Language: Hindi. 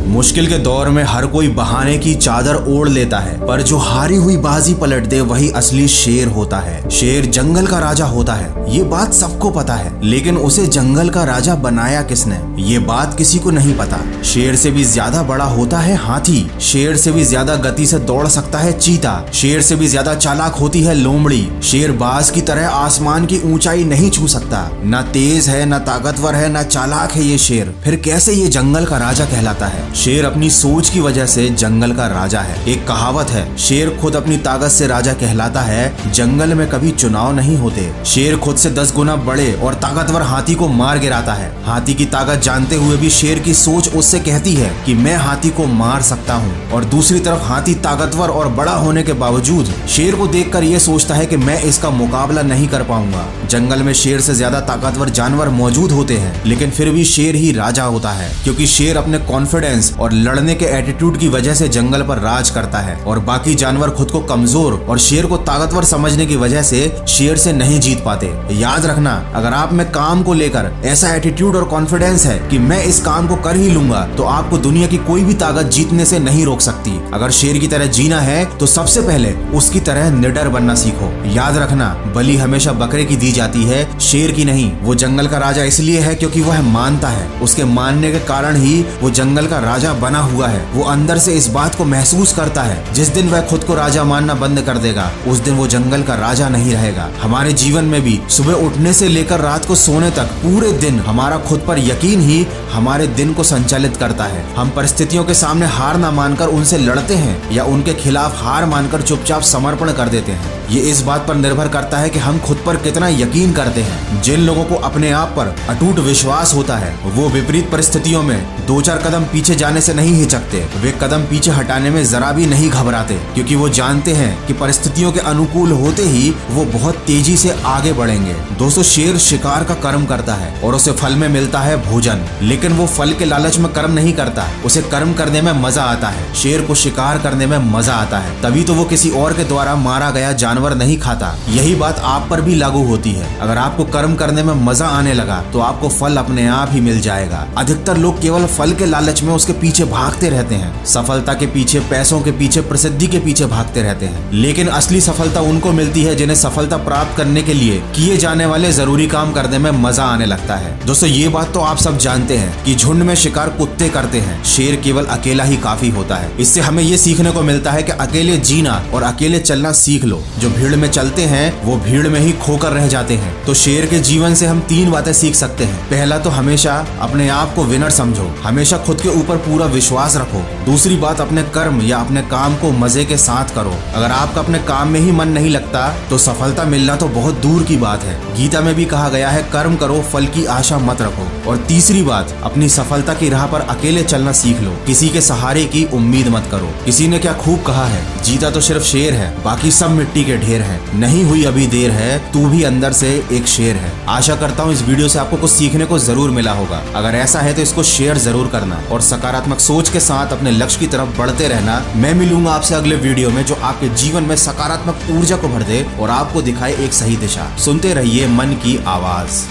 मुश्किल के दौर में हर कोई बहाने की चादर ओढ़ लेता है, पर जो हारी हुई बाजी पलट दे वही असली शेर होता है। शेर जंगल का राजा होता है, ये बात सबको पता है, लेकिन उसे जंगल का राजा बनाया किसने, ये बात किसी को नहीं पता। शेर से भी ज्यादा बड़ा होता है हाथी, शेर से भी ज्यादा गति से दौड़ सकता है चीता, शेर से भी ज्यादा चालाक होती है लोमड़ी। शेर बाज की तरह आसमान की ऊंचाई नहीं छू सकता, न तेज है, न ताकतवर है, न चालाक है ये शेर, फिर कैसे ये जंगल का राजा कहलाता है। शेर अपनी सोच की वजह से जंगल का राजा है। एक कहावत है, शेर खुद अपनी ताकत से राजा कहलाता है, जंगल में कभी चुनाव नहीं होते। शेर खुद से 10 गुना बड़े और ताकतवर हाथी को मार गिराता है। हाथी की ताकत जानते हुए भी शेर की सोच उससे कहती है कि मैं हाथी को मार सकता हूँ, और दूसरी तरफ हाथी ताकतवर और बड़ा होने के बावजूद शेर को देखकर यह सोचता है कि मैं इसका मुकाबला नहीं कर पाऊंगा। जंगल में शेर से ज्यादा ताकतवर जानवर मौजूद होते हैं, लेकिन फिर भी शेर ही राजा होता है, क्योंकि शेर अपने कॉन्फिडेंस और लड़ने के एटीट्यूड की वजह से जंगल पर राज करता है, और बाकी जानवर खुद को कमजोर और शेर को ताकतवर समझने की वजह से शेर से नहीं जीत पाते। याद रखना, अगर आप में काम को लेकर ऐसा एटीट्यूड और कॉन्फिडेंस है कि मैं इस काम को कर ही लूंगा, तो आपको दुनिया की कोई भी ताकत जीतने से नहीं रोक सकती। अगर शेर की तरह जीना है तो सबसे पहले उसकी तरह निडर बनना सीखो। याद रखना, बलि हमेशा बकरे की दी जाती है, शेर की नहीं। वो जंगल का राजा इसलिए है क्योंकि वह मानता है, उसके मानने के कारण ही वो जंगल का राजा बना हुआ है। वो अंदर से इस बात को महसूस करता है, जिस दिन वह खुद को राजा मानना बंद कर देगा, उस दिन वो जंगल का राजा नहीं रहेगा। हमारे जीवन में भी सुबह उठने से लेकर रात को सोने तक पूरे दिन हमारा खुद पर यकीन ही हमारे दिन को संचालित करता है। हम परिस्थितियों के सामने हार ना मानकर उनसे लड़ते हैं, या उनके खिलाफ हार मानकर चुपचाप समर्पण कर देते हैं। ये इस बात पर निर्भर करता है कि हम खुद पर कितना यकीन करते हैं। जिन लोगों को अपने आप पर अटूट विश्वास होता है, वो विपरीत परिस्थितियों में 2-4 कदम पीछे जाने से नहीं हिचकते। वे कदम पीछे हटाने में जरा भी नहीं घबराते, क्योंकि वो जानते हैं कि परिस्थितियों के अनुकूल होते ही वो बहुत तेजी से आगे बढ़ेंगे। दोस्तों, शेर शिकार का कर्म करता है और उसे फल में मिलता है भोजन, लेकिन वो फल के लालच में कर्म नहीं करता, उसे कर्म करने में मजा आता है। शेर को शिकार करने में मजा आता है, तभी तो वो किसी और के द्वारा मारा गया जानवर नहीं खाता। यही बात आप पर भी लागू होती है। अगर आपको कर्म करने में मजा आने लगा तो आपको फल अपने आप ही मिल जाएगा। अधिकतर लोग केवल फल के लालच में उसके पीछे भागते रहते हैं, सफलता के पीछे, पैसों के पीछे, प्रसिद्धि के पीछे भागते रहते हैं, लेकिन असली सफलता उनको मिलती है जिन्हें सफलता प्राप्त करने के लिए किए जाने वाले जरूरी काम करने में मजा आने लगता है। दोस्तों, ये बात तो आप सब जानते हैं कि झुंड में शिकार कुत्ते करते हैं, शेर केवल अकेला ही काफी होता है। इससे हमें ये सीखने को मिलता है कि अकेले जीना और अकेले चलना सीख लो। जो भीड़ में चलते हैं वो भीड़ में ही खोकर रह जाते हैं। तो शेर के जीवन से हम 3 बातें सीख सकते हैं। पहला तो हमेशा अपने आप को विनर समझो, हमेशा खुद के ऊपर पूरा विश्वास रखो। दूसरी बात, अपने कर्म या अपने काम को मजे के साथ करो। अगर आपका अपने काम में ही मन नहीं लगता तो सफलता मिलना तो बहुत दूर की बात है। गीता में भी कहा गया है, कर्म करो, फल की आशा मत रखो। और तीसरी बात, अपनी सफलता की राह पर अकेले चलना सीख लो, किसी के सहारे की उम्मीद मत करो। किसी ने क्या खूब कहा है, जीता तो सिर्फ शेर है, बाकी सब मिट्टी के ढेर है। नहीं हुई अभी देर है, तू भी अंदर से एक शेर है। आशा करता हूँ इस वीडियो से आपको कुछ सीखने को जरूर मिला होगा। अगर ऐसा है तो इसको शेयर जरूर करना और सकारात्मक सोच के साथ अपने लक्ष्य की तरफ बढ़ते रहना। मैं मिलूंगा आपसे अगले वीडियो में, जो आपके जीवन में सकारात्मक ऊर्जा को भर दे और आपको दिखाए एक सही दिशा। सुनते रहिए मन की आवाज।